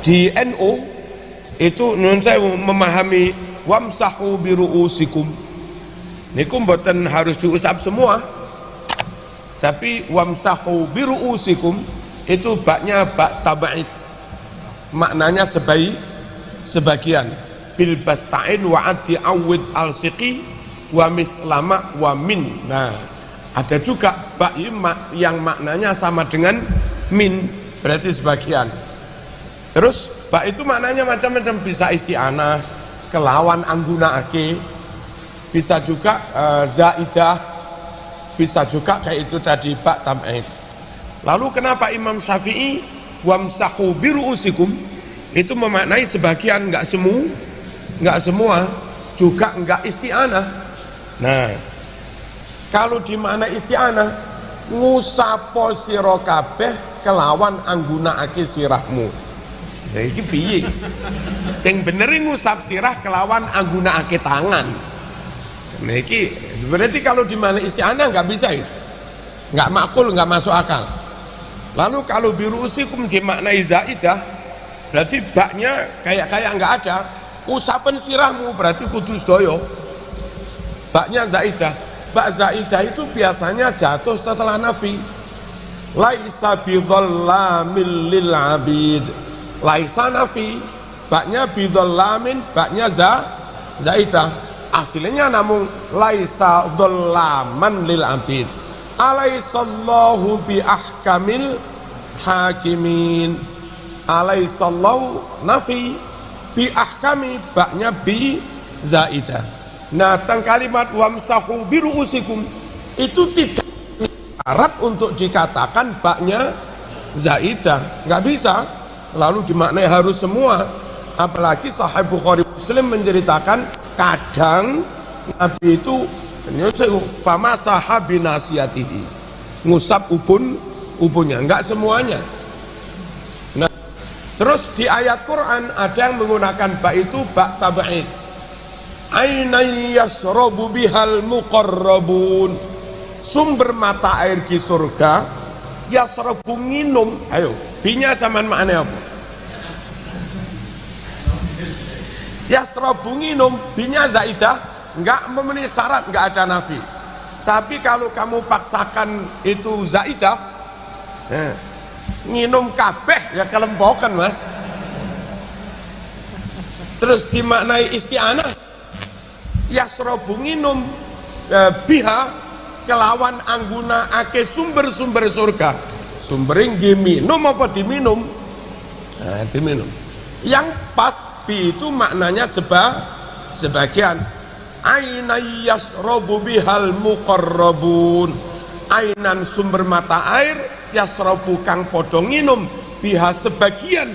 di NU itu nun saya memahami wamsahu biruusikum niku mboten harus diusap semua, tapi wamsahu biruusikum itu baknya bak tab'id, maknanya sebagian bil basta'in wa adi awid al-siqi wa mislama wa min. Nah, ada juga bak yang maknanya sama dengan min, berarti sebagian. Terus bak itu maknanya macam-macam, bisa isti'anah, kelawan anggunaake, bisa juga zaidah, bisa juga kayak itu tadi bak tam'id. Lalu kenapa Imam Syafi'i wamsahu biruusikum itu memaknai sebagian, enggak semua, juga enggak isti'anah. Nah, kalau dimana isti'anah ngusapo sira kabeh kelawan anggunaake sirahmu. Iki piye? Sing bener ngusap sirah kelawan anggunaake tangan. Nah iki berarti kalau dimana isti'anah enggak bisa itu. Enggak makul, enggak masuk akal. Lalu kalau biruusikum dimaknai zaidah, berarti baknya kayak enggak ada. Usapen sirahmu berarti kudu sedaya. Baknya zaidah. Bak zaidah itu biasanya jatuh setelah nafi. Laisa bidzalamil lil abid. Laisa nafi, baknya bidzallamin, baknya zaidah. Aslinya namun laisa dzallaman lil abid. Alaisallahu bi ahkamil hakimin. Alaisallahu nafi bi ahkami, baknya bi zaidah. Nah, teng kalimat wamsahu biruusikum itu tidak syarat untuk dikatakan baknya zaidah, nggak bisa. Lalu dimaknai harus semua. Apalagi Sahih Bukhari Muslim menceritakan kadang Nabi itu famasaha binasiyatihi, ngusap ubunnya, enggak semuanya. Nah, terus di ayat Quran ada yang menggunakan bak itu bak tab'id. Ainay yasrabu bihal muqarrabun, sumber mata air di surga. Yasrabu nginum, ayo binya saman makna apa? Yasrabu nginum, binya zaidah, enggak memenuhi syarat, enggak ada nafi. Tapi kalau kamu paksakan itu zaidah, nginum kabeh ya kelempokan mas. Terus dimaknai isti'anah, yasrabu nginum biha kelawan angguna ake sumber-sumber surga. Sumberin minum apa diminum? Nah, diminum. Yang pas bi itu maknanya sebagian. Aina yasrabu bihal muqarrabun, ainan sumber mata air yasrabu kang podo nginum biha sebagian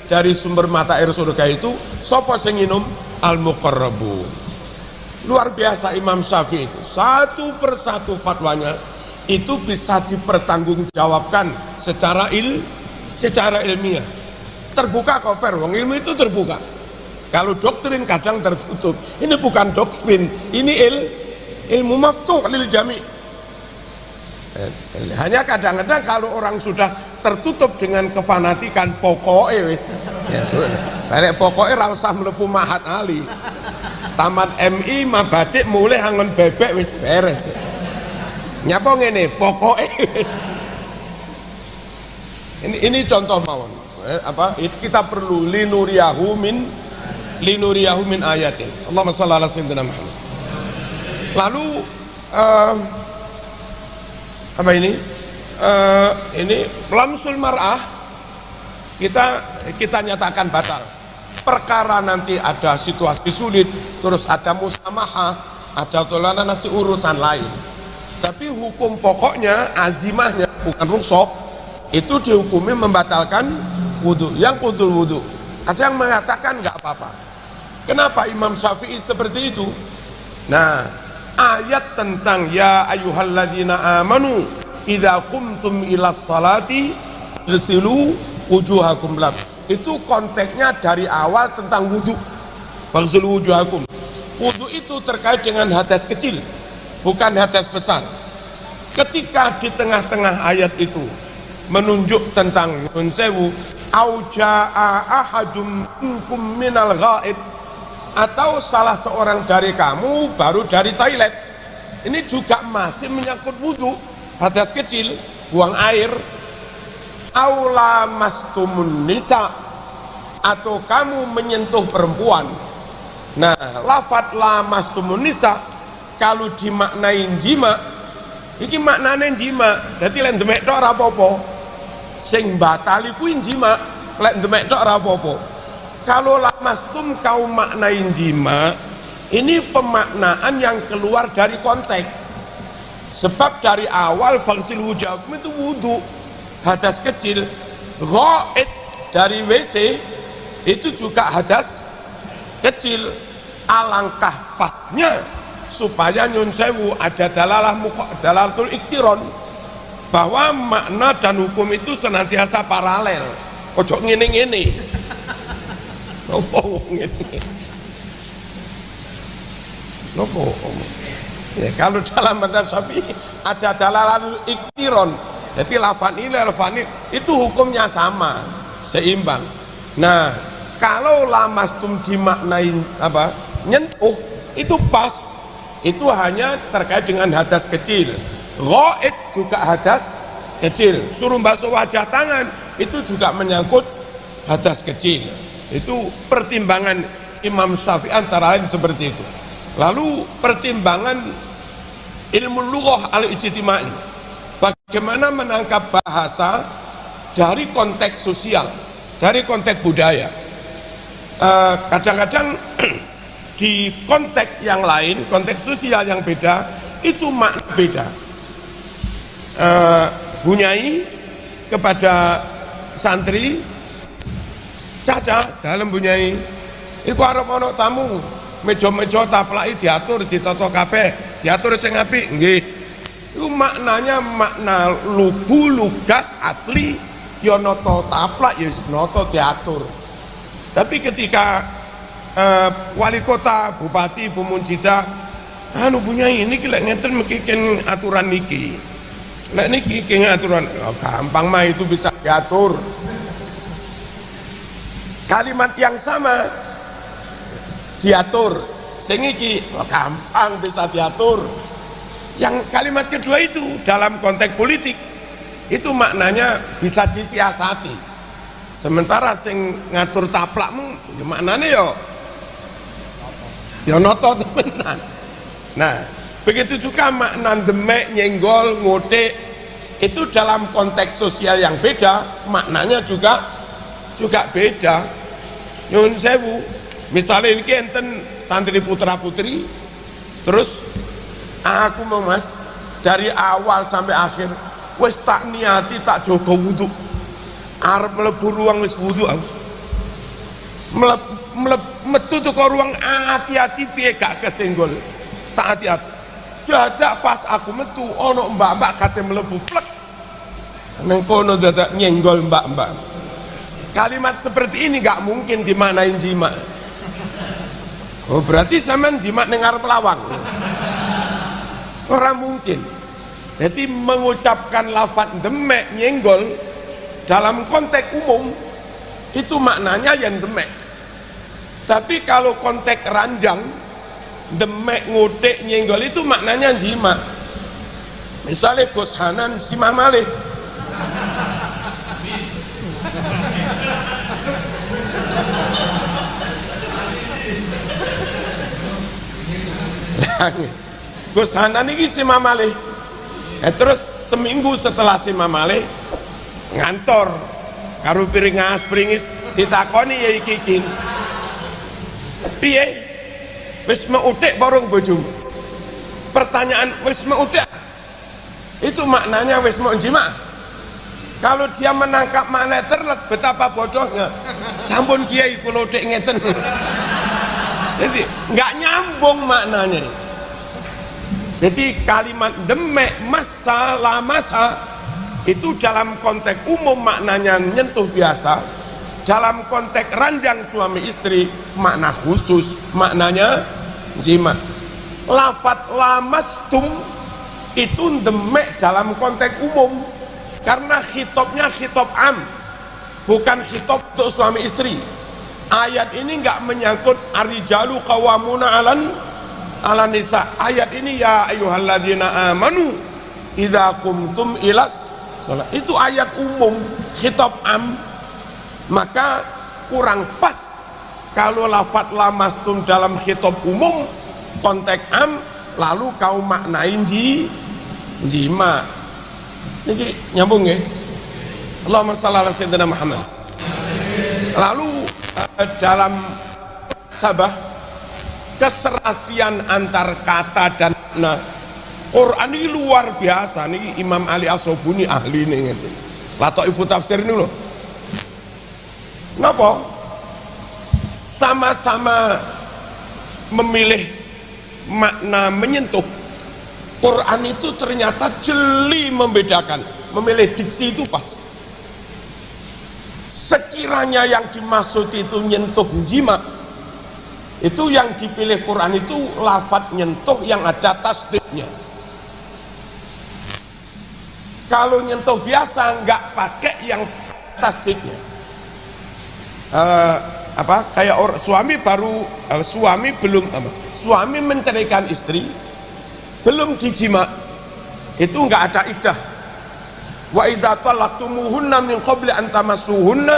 dari sumber mata air surga itu. Sapa sing nginum? Al muqarrabun. Luar biasa Imam Syafi'i itu, satu persatu fatwanya itu bisa dipertanggungjawabkan secara ilmiah. Terbuka kok fair, wong ilmu itu terbuka. Kalau doktrin kadang tertutup. Ini bukan doktrin, ini ilmu maftuh lil jami'. Hanya kadang-kadang kalau orang sudah tertutup dengan kefanatikan pokoknya wis, ya sudah. Balik pokoknya ra usah mlebu Mahat Ali. Tamat MI mabadik mulai angon bebek wis beres. Nyapa ngene pokoknya. Ini contoh mawon. Kita perlu linuriyahu min ayatin. Allahumma shalli ala sayyidina Muhammad. Lalu apa ini? Ini lamsul mar'ah kita nyatakan batal. Perkara nanti ada situasi sulit, terus ada musamahah, ada tolanan nasi urusan lain. Tapi hukum pokoknya, azimahnya bukan rukshoh, itu dihukumi membatalkan wudu. Yang kudul wudu. Ada yang mengatakan nggak apa-apa. Kenapa Imam Syafi'i seperti itu? Nah, ayat tentang ya ayyuhalladzina amanu idza qumtum ilas salati faghsilu wujuhakum lam. Itu konteksnya dari awal tentang wudu. Faghsilu wujuhakum. Wudu itu terkait dengan hadas kecil, bukan hadas besar. Ketika di tengah-tengah ayat itu menunjuk tentang nyun sewu auja'a ahadum minkum minal ghaid, atau salah seorang dari kamu baru dari toilet. Ini juga masih menyangkut wudhu, hadas kecil, buang air. Aula mastumun nisa, atau kamu menyentuh perempuan. Nah, lafat la mastumun nisa kalau dimaknai jima, iki maknane jima. Jadi lek demek tok ora apa-apa. Sing batali kuwi jima, lek demek tok ora apa-apa. Kalau la mastum kau maknai jima, ini pemaknaan yang keluar dari konteks. Sebab dari awal faksil wujuhakum itu wudu, hadas kecil. Ghaid dari WC itu juga hadas kecil. Alangkah patnya supaya nyun sewu ada dalalatul iktiron, bahwa makna dan hukum itu senantiasa paralel. Ojo ngene-ngene. Nopo ngene. Nopo. Ya, kalau dalam mazhab Syafi'i ada dalalatul iktiron. Jadi lafan ini itu hukumnya sama, seimbang. Nah, kalau lamastum dimaknai apa? Nyentuh, itu pas. Itu hanya terkait dengan hadas kecil. Ghaid juga hadas kecil. Suruh basuh wajah tangan itu juga menyangkut hadas kecil. Itu pertimbangan Imam Syafi'i antara lain seperti itu. Lalu pertimbangan ilmu lughah al-ijtimai, bagaimana menangkap bahasa dari konteks sosial, dari konteks budaya. Kadang-kadang di konteks yang lain, konteks sosial yang beda, itu makna beda. Bunyai kepada santri, caca dalam bunyai, iku arep ana tamu, meja-meja taplaki diatur, ditata kabeh, diatur sing apik, nggih. Iku maknanya makna lugu lugas asli, ya nata taplak ya nata diatur. Tapi ketika wali kota, bupati, Bu Munjidah, anu bunyai ini lek ngeten mengkiken aturan niki. Lek niki kene aturan, oh, gampang mah itu bisa diatur. Kalimat yang sama diatur, sing iki oh, gampang bisa diatur. Yang kalimat kedua itu dalam konteks politik itu maknanya bisa disiasati. Sementara sing ngatur taplakmu ya maknane ya noto temenan. Nah, begitu juga makna demek, nyenggol, ngotek, itu dalam konteks sosial yang beda, maknanya juga beda. Nyun sewu, misalnya ini enten santri putra putri, terus aku mau mas dari awal sampai akhir wis tak niati tak jaga wudu, arep mlebu ruang wis wudu aku. Metu tuh ke ruang hati-hati piye gak kesenggol, tak hati-hati. Dadak pas aku metu ono mbak-mbak kate mlebu plek nang kono dadak nyenggol mbak-mbak. Kalimat seperti ini gak mungkin dimaknain jima. Oh berarti sampean jima ning arep lawang. Ora mungkin. Jadi mengucapkan lafaz demek nyenggol dalam konteks umum itu maknanya yang demek. Tapi kalau konteks ranjang, demek, ngotek, nyenggol itu maknanya jima. Misalnya Gus Hanan simah malih, Gus Hanan ini simah malih. Terus seminggu setelah simah malih ngantor karo piring ngas pringis ditakoni ya iki piye wis meutik bareng bojomu. Pertanyaan wis meutik itu maknanya wis mau jima. Kalau dia menangkap makna terlek, betapa bodohnya. Sampun kiai kula utik ngeten. Jadi nggak nyambung maknanya. Jadi kalimat demek masa la masa itu dalam konteks umum maknanya nyentuh biasa, dalam konteks ranjang suami istri makna khusus, maknanya jima. Lafat lamastum itu demek dalam konteks umum, karena khitobnya khitob am, bukan khitob untuk suami istri. Ayat ini enggak menyangkut arijalu qawwamuna ala nisa. Ayat ini ya ayyuhalladzina amanu idza qumtum ilas salat. Itu ayat umum, khitab am. Maka kurang pas kalau lafadz lamastum dalam khitab umum, konteks am, lalu kau maknain jima. Ini nyambung ya? Allahumma shalli ala sayyidina Muhammad. Lalu dalam sabah keserasian antar kata dan makna Quran ini luar biasa. Ini Imam Ali As-Sobuni ahli nih gitu. Lataifut tafsir ini loh. Kenapa? Sama-sama memilih makna menyentuh. Quran itu ternyata jeli membedakan, memilih diksi itu pas. Sekiranya yang dimaksud itu nyentuh jima, itu yang dipilih Quran itu lafadz nyentuh yang ada tasdidnya. Kalau nyentuh biasa nggak pakai yang tasdidnya. Kayak suami baru suami belum suami menceraikan istri belum dijima, itu nggak ada iddah. Wa idza talaqtumuhunna min qabli an tamassuhunna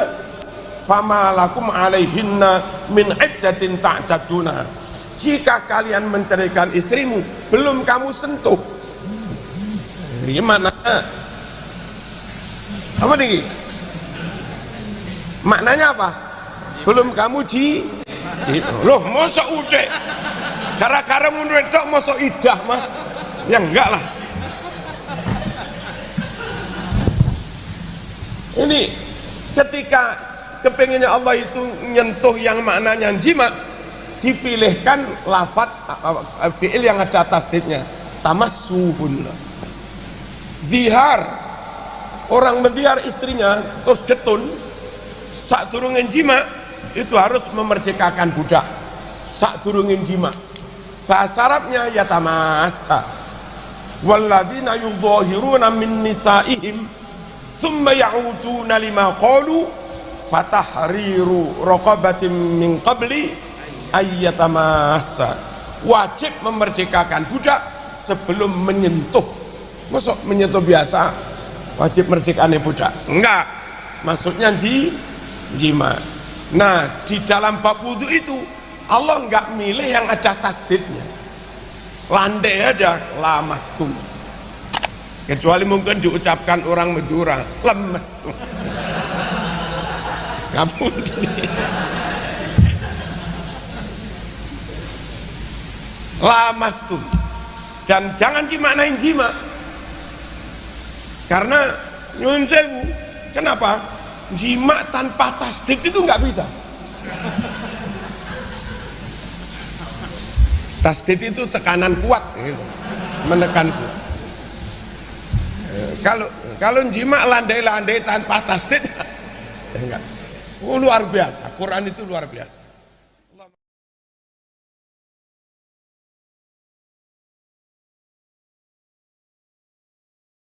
fama lakum alaihinna min iddatin ta'tadduna. Jika kalian menceraikan istrimu belum kamu sentuh, gimana? Apa nih? Maknanya apa? Belum kamu loh, masa udah gara-gara mundur tok masa iddah, Mas? Ya enggak lah. Ini ketika kepengennya Allah itu nyentuh yang maknanya jima, dipilihkan lafadz fi'il yang ada tasdidnya, tamassuhun. Zihar, orang mendihar istrinya terus getun sak durungin jima, itu harus memerdekakan budak sak durungin jima. Bahasa Arabnya yatamassa, walladzina yudhahiruna min nisaihim thumma ya'uduna lima qalu fatahriru raqabatin min qabli ayyatamassa. Wajib memerdekakan budak sebelum menyentuh. Masuk menyentuh biasa wajib merdekane budak? Enggak, maksudnya jima. Nah, di dalam bab wudu itu Allah enggak milih yang ada tasdidnya, landai aja lamastum, kecuali mungkin diucapkan orang Madura lamastum. Nggak mungkin. Lamastum, dan jangan dimaknain jima, karena nyun sewu. Kenapa? Jima tanpa tasdid itu nggak bisa. Tasdid itu tekanan kuat gitu, menekan kuat. Kalau jima landai-landai tanpa tasdid enggak. Luar biasa, Quran itu luar biasa.